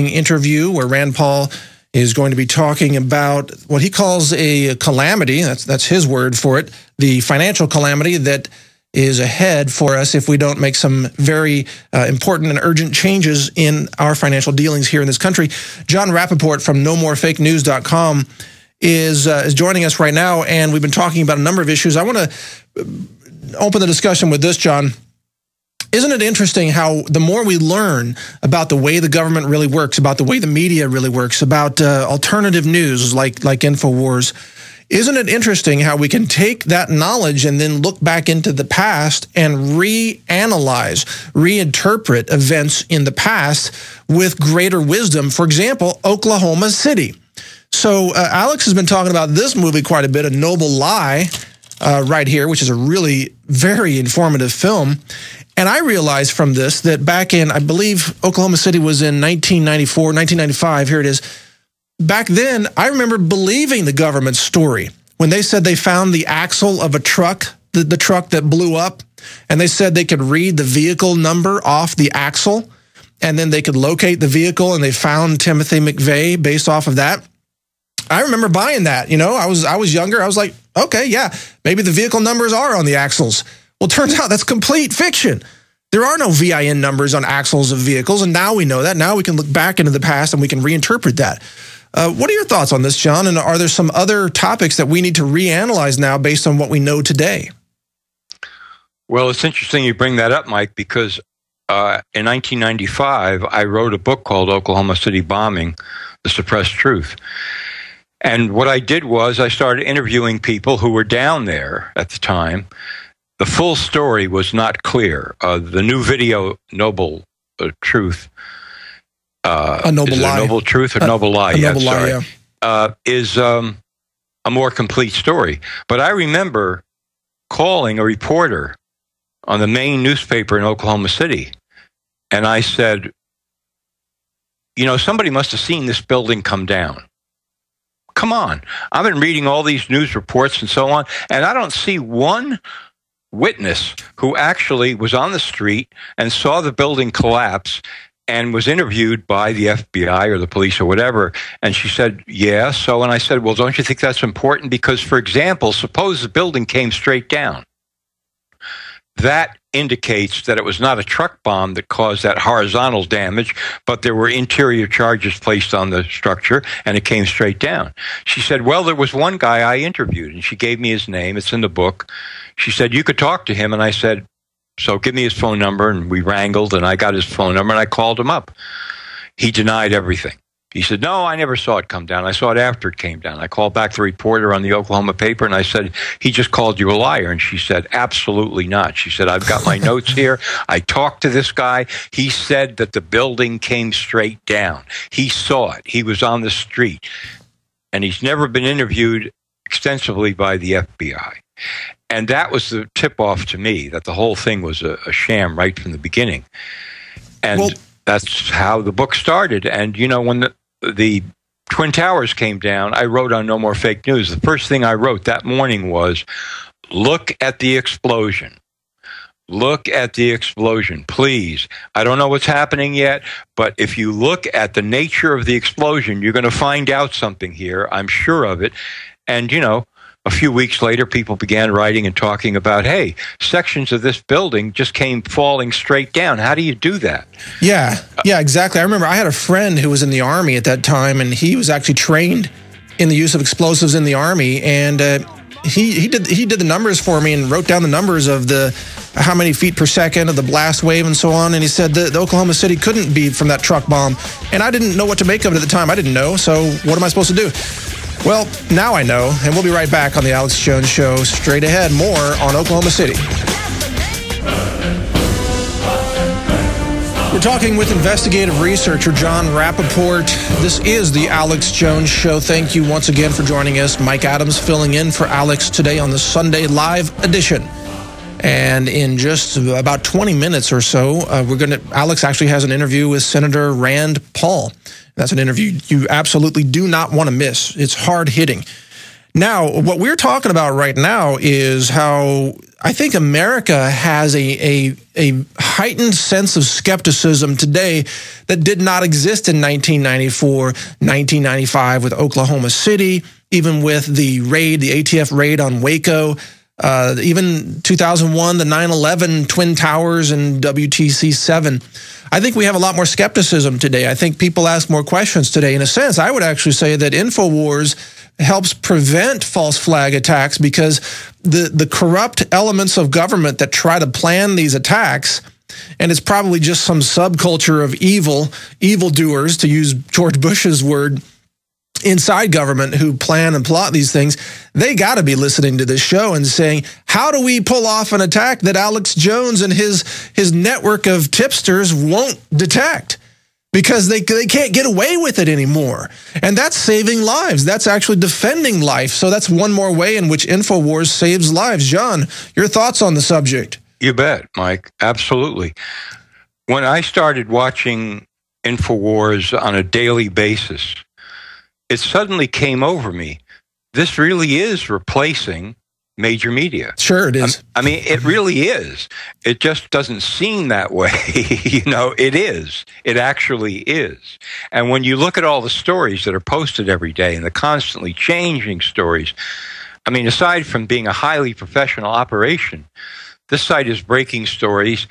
interview where Rand Paul is going to be talking about what he calls a calamity. That's his word for it, the financial calamity that is ahead for us if we don't make some very important and urgent changes in our financial dealings here in this country. Jon Rappoport from NoMoreFakeNews.com is joining us right now, and we've been talking about a number of issues. I want to open the discussion with this, John. Isn't it interesting how the more we learn about the way the government really works, about the way the media really works, about alternative news like InfoWars, isn't it interesting how we can take that knowledge and then look back into the past and reanalyze, reinterpret events in the past with greater wisdom? For example, Oklahoma City. So Alex has been talking about this movie quite a bit, A Noble Lie, right here, which is a really very informative film. And I realized from this that back in, I believe Oklahoma City was in 1994, 1995, here it is. Back then, I remember believing the government's story when they said they found the axle of a truck, the truck that blew up, and they said they could read the vehicle number off the axle, and then they could locate the vehicle, and they found Timothy McVeigh based off of that. I remember buying that. You know, I was younger. I was like, okay, yeah, maybe the vehicle numbers are on the axles. Well, it turns out that's complete fiction. There are no VIN numbers on axles of vehicles, and now we know that. Now we can look back into the past and we can reinterpret that. What are your thoughts on this, John? And are there some other topics that we need to reanalyze now based on what we know today? Well, it's interesting you bring that up, Mike, because in 1995, I wrote a book called Oklahoma City Bombing, The Suppressed Truth. And what I did was I started interviewing people who were down there at the time. The full story was not clear. The new video, Noble Truth, A Noble Lie. Noble Truth or Noble Lie? A Noble Lie, yeah. Is a more complete story. But I remember calling a reporter on the main newspaper in Oklahoma City, and I said, you know, somebody must have seen this building come down. Come on. I've been reading all these news reports and so on, and I don't see one witness who actually was on the street and saw the building collapse and was interviewed by the FBI or the police or whatever. And she said, yeah. So, and I said, well, don't you think that's important? Because, for example, suppose the building came straight down. That indicates that it was not a truck bomb that caused that horizontal damage, but there were interior charges placed on the structure, and it came straight down. She said, well, there was one guy I interviewed, and she gave me his name. It's in the book. She said, you could talk to him. And I said, so give me his phone number. And we wrangled, and I got his phone number, and I called him up. He denied everything. He said, no, I never saw it come down. I saw it after it came down. I called back the reporter on the Oklahoma paper, and I said, he just called you a liar. And she said, absolutely not. She said, I've got my notes here. I talked to this guy. He said that the building came straight down. He saw it. He was on the street. And he's never been interviewed extensively by the FBI. And that was the tip-off to me, that the whole thing was a sham right from the beginning. And that's how the book started. And, you know, when the Twin Towers came down, I wrote on No More Fake News. The first thing I wrote that morning was, look at the explosion. Look at the explosion, please. I don't know what's happening yet, but if you look at the nature of the explosion, you're going to find out something here. I'm sure of it. And, you know, a few weeks later, people began writing and talking about, hey, sections of this building just came falling straight down. How do you do that? Yeah, exactly. I remember I had a friend who was in the Army at that time, and he was actually trained in the use of explosives in the Army, and he did the numbers for me and wrote down the numbers of how many feet per second of the blast wave and so on, and he said the Oklahoma City couldn't be from that truck bomb, and I didn't know what to make of it at the time. I didn't know, so what am I supposed to do? Well, now I know, and we'll be right back on the Alex Jones Show. Straight ahead, more on Oklahoma City. We're talking with investigative researcher Jon Rappoport. This is the Alex Jones Show. Thank you once again for joining us. Mike Adams filling in for Alex today on the Sunday Live edition. And in just about 20 minutes or so, Alex actually has an interview with Senator Rand Paul. That's an interview you absolutely do not want to miss. It's hard hitting. Now, what we're talking about right now is how I think America has a heightened sense of skepticism today that did not exist in 1994, 1995 with Oklahoma City, even with the raid, the ATF raid on Waco, even 2001, the 9/11 Twin Towers and WTC 7. I think we have a lot more skepticism today. I think people ask more questions today. In a sense, I would actually say that InfoWars helps prevent false flag attacks because the corrupt elements of government that try to plan these attacks, and it's probably just some subculture of evildoers, to use George Bush's word, inside government who plan and plot these things, they got to be listening to this show and saying, how do we pull off an attack that Alex Jones and his network of tipsters won't detect? Because they can't get away with it anymore. And that's saving lives. That's actually defending life. So that's one more way in which InfoWars saves lives. Jon, your thoughts on the subject? You bet, Mike. Absolutely. When I started watching InfoWars on a daily basis, it suddenly came over me. This really is replacing major media. Sure, it is. I mean, it really is. It just doesn't seem that way. It is. It actually is. And when you look at all the stories that are posted every day and the constantly changing stories, I mean, aside from being a highly professional operation, this site is breaking stories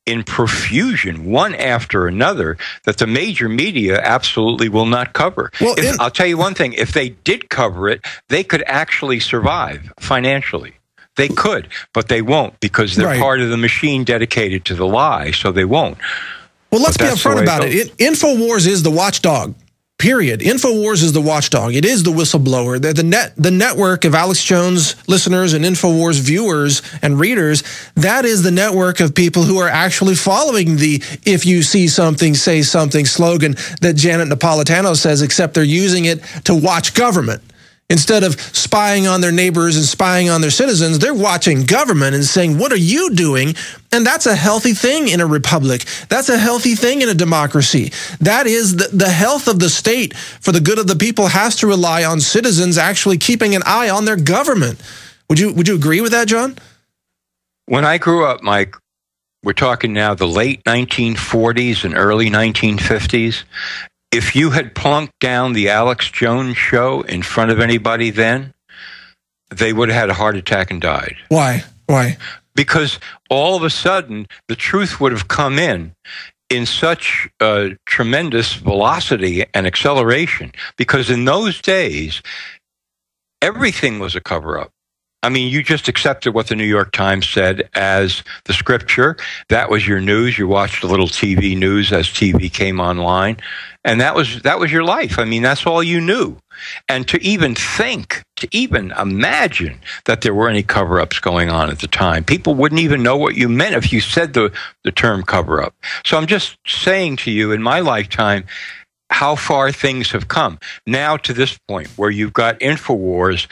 in profusion, one after another, that the major media absolutely will not cover. Well, I'll tell you one thing, if they did cover it, they could actually survive financially. They could, but they won't because they're part of the machine dedicated to the lie, so they won't. Well, let's be upfront about it. InfoWars is the watchdog. Period. InfoWars is the watchdog. It is the whistleblower. They're the network of Alex Jones listeners and InfoWars viewers and readers. That is the network of people who are actually following the "if you see something, say something" slogan that Janet Napolitano says, except they're using it to watch government. Instead of spying on their neighbors and spying on their citizens, they're watching government and saying, what are you doing? And that's a healthy thing in a republic. That's a healthy thing in a democracy. That is the health of the state for the good of the people has to rely on citizens actually keeping an eye on their government. Would you agree with that, Jon? When I grew up, Mike, we're talking now the late 1940s and early 1950s, if you had plunked down the Alex Jones show in front of anybody then, they would have had a heart attack and died. Why? Because all of a sudden, the truth would have come in such tremendous velocity and acceleration. Because in those days, everything was a cover-up. I mean, you just accepted what the New York Times said as the scripture. That was your news. You watched a little TV news as TV came online. And that was your life. I mean, that's all you knew. And to even think, to even imagine that there were any cover-ups going on at the time, people wouldn't even know what you meant if you said the term cover-up. So I'm just saying to you, in my lifetime, how far things have come. Now to this point where you've got InfoWars,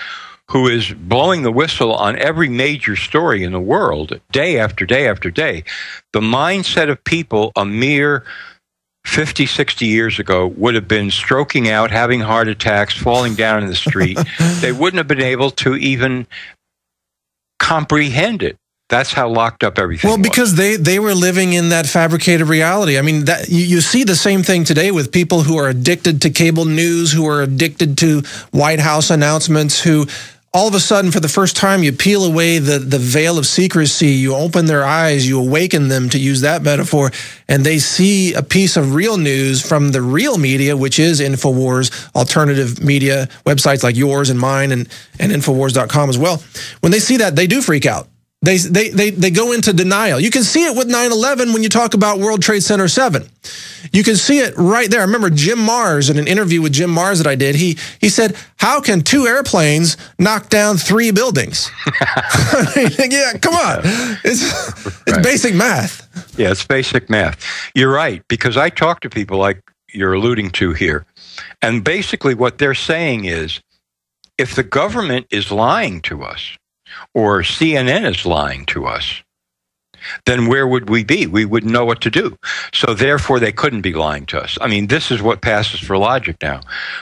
who is blowing the whistle on every major story in the world, day after day after day. The mindset of people a mere 50, 60 years ago would have been stroking out, having heart attacks, falling down in the street. They wouldn't have been able to even comprehend it. That's how locked up everything was. Well, because they were living in that fabricated reality. I mean, that you see the same thing today with people who are addicted to cable news, who are addicted to White House announcements, who all of a sudden, for the first time, you peel away the veil of secrecy, you open their eyes, you awaken them, to use that metaphor, and they see a piece of real news from the real media, which is InfoWars, alternative media, websites like yours and mine, and Infowars.com as well. When they see that, they do freak out. They go into denial. You can see it with 9/11 when you talk about World Trade Center 7. You can see it right there. I remember Jim Mars, in an interview with Jim Mars that I did, he said, how can 2 airplanes knock down 3 buildings? Yeah, come on. It's basic math. Yeah, it's basic math. You're right, because I talk to people like you're alluding to here, and basically what they're saying is, if the government is lying to us, or CNN is lying to us, then where would we be? We wouldn't know what to do. So therefore, they couldn't be lying to us. I mean, this is what passes for logic now.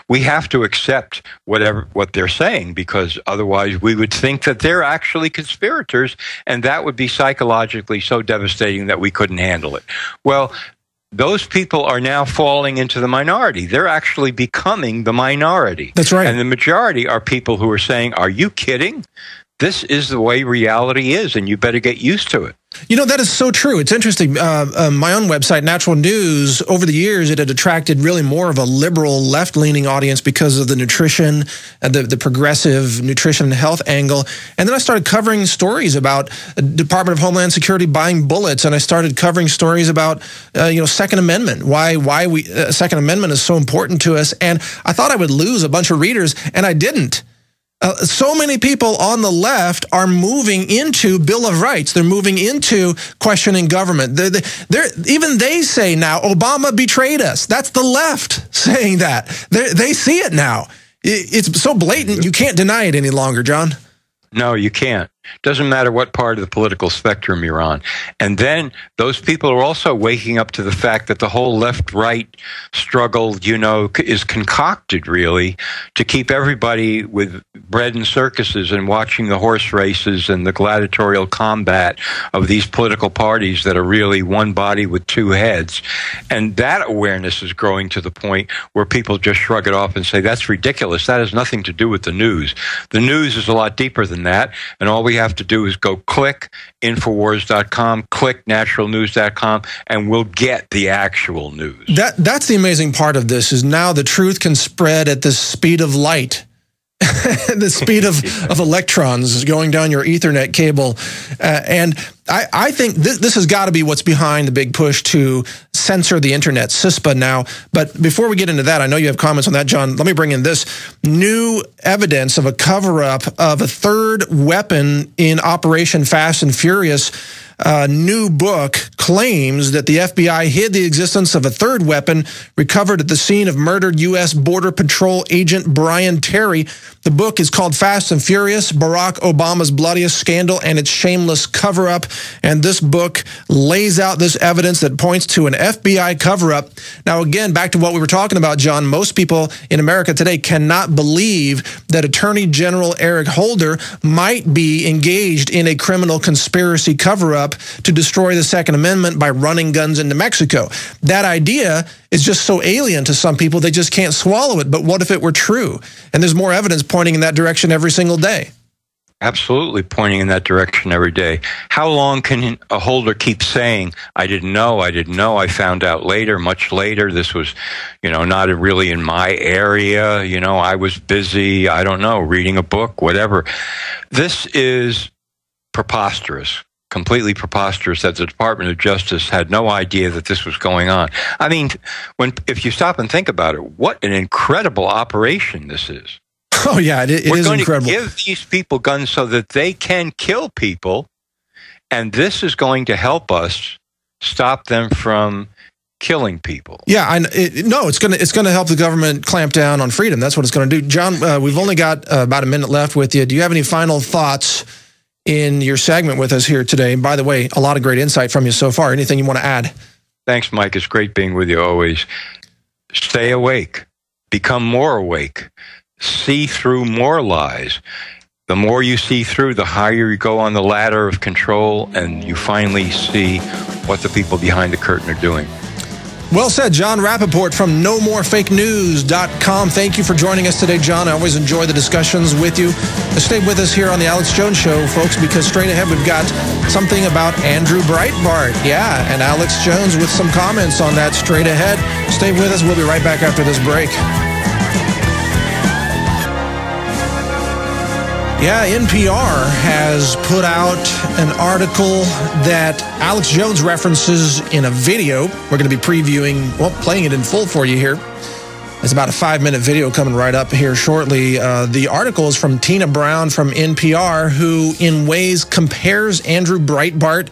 We have to accept what they're saying, because otherwise we would think that they're actually conspirators, and that would be psychologically so devastating that we couldn't handle it. Well, those people are now falling into the minority. They're actually becoming the minority. That's right. And the majority are people who are saying, are you kidding? This is the way reality is, and you better get used to it. You know, that is so true. It's interesting. My own website, Natural News, over the years, it had attracted really more of a liberal, left-leaning audience because of the nutrition, the progressive nutrition and health angle. And then I started covering stories about the Department of Homeland Security buying bullets, and I started covering stories about, Second Amendment, why Second Amendment is so important to us. And I thought I would lose a bunch of readers, and I didn't. So many people on the left are moving into Bill of Rights. They're moving into questioning government. Even they say now, Obama betrayed us. That's the left saying that. They see it now. It's so blatant, you can't deny it any longer, John. No, you can't. Doesn't matter what part of the political spectrum you're on. And then those people are also waking up to the fact that the whole left-right struggle, is concocted, really, to keep everybody with bread and circuses and watching the horse races and the gladiatorial combat of these political parties that are really one body with two heads. And that awareness is growing to the point where people just shrug it off and say, that's ridiculous. That has nothing to do with the news. The news is a lot deeper than that, and all we have to do is go click Infowars.com, click naturalnews.com, and we'll get the actual news. That's the amazing part of this, is now the truth can spread at the speed of light. The speed of electrons going down your Ethernet cable. And I think this has got to be what's behind the big push to censor the internet, CISPA now. But before we get into that, I know you have comments on that, John. Let me bring in this new evidence of a cover-up of a third weapon in Operation Fast and Furious. New book claims that the FBI hid the existence of a third weapon recovered at the scene of murdered U.S. Border Patrol agent Brian Terry. The book is called Fast and Furious, Barack Obama's Bloodiest Scandal and Its Shameless Cover-Up. And this book lays out this evidence that points to an FBI cover-up. Now, again, back to what we were talking about, John, most people in America today cannot believe that Attorney General Eric Holder might be engaged in a criminal conspiracy cover-up to destroy the Second Amendment by running guns into Mexico. That idea is just so alien to some people, they just can't swallow it. But what if it were true? And there's more evidence pointing in that direction every single day. Absolutely pointing in that direction every day. How long can a holder keep saying, I didn't know, I found out later, much later, this was, not really in my area, I was busy, I don't know, reading a book, whatever. This is preposterous. Completely preposterous that the Department of Justice had no idea that this was going on. I mean, if you stop and think about it, what an incredible operation this is. Oh, yeah, it is incredible. We're going to give these people guns so that they can kill people, and this is going to help us stop them from killing people. Yeah, it's going to help the government clamp down on freedom. That's what it's going to do. John, we've only got about a minute left with you. Do you have any final thoughts in your segment with us here today? And by the way, a lot of great insight from you so far. Anything you want to add? Thanks, Mike. It's great being with you always. Stay awake. Become more awake. See through more lies. The more you see through, the higher you go on the ladder of control, and you finally see what the people behind the curtain are doing. Well said, Jon Rappoport from NoMoreFakeNews.com. Thank you for joining us today, John. I always enjoy the discussions with you. Stay with us here on the Alex Jones Show, folks, because straight ahead we've got something about Andrew Breitbart. Yeah, and Alex Jones with some comments on that straight ahead. Stay with us. We'll be right back after this break. Yeah, NPR has put out an article that Alex Jones references in a video. We're going to be previewing, playing it in full for you here. It's about a 5-minute video coming right up here shortly. The article is from Tina Brown from NPR, who in ways compares Andrew Breitbart